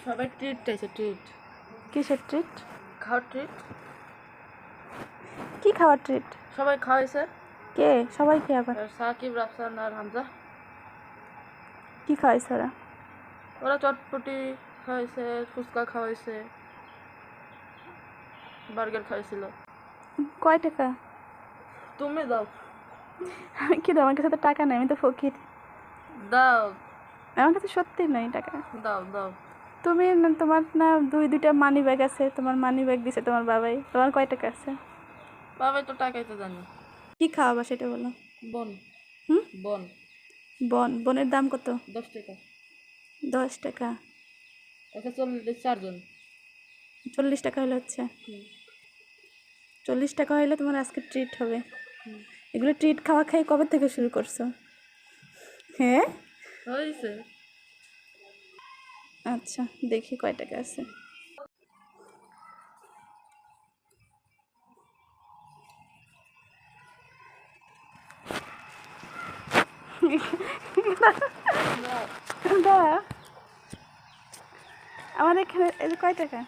সবাই ট্রিট চাইছে, ট্রিট। কিসের ট্রিট? খাওয়ার ট্রিট। কি খাওয়ার ট্রিট? সবাই খাওয়াইছে। কে সবাই? কে আবার? সাকিব, রাফসান আর হামজা। কি খাওয়াইছে ওরা? ওরা চটপটি খাওয়াইছে, ফুচকা খাওয়াইছে, বার্গার খাওয়াইছিল। কয় টাকা? তুমি দাও। আমি কি দাও? আমার কাছে তো টাকা নেই, আমি তো ফকির। দাও আমার কাছে সত্যি নেই টাকা। দাও দাও। তুমি না, তোমার না দুইটা মানি ব্যাগ আছে, তোমার মানি ব্যাগ দিছে তোমার বাবাই। তোমার কয় টাকা আছে? বাবাই তো টাকাই তো জানি। কি খাওয়াবা সেটা বলো। বন। হুম? বন। বনের দাম কত? 10 টাকা। 10 টাকা? ওকে 4 জন। 40 টাকা হলে হচ্ছে? 40 টাকা হলে তোমার আজকে ট্রিট হবে। এগুলো ট্রিট খাওয়া খাই কবে থেকে শুরু করছো? হ্যাঁ হয়েছে। আচ্ছা, দেখি কয় টাকা আছে। দাঁড়া, আমার এখানে কয় টাকা?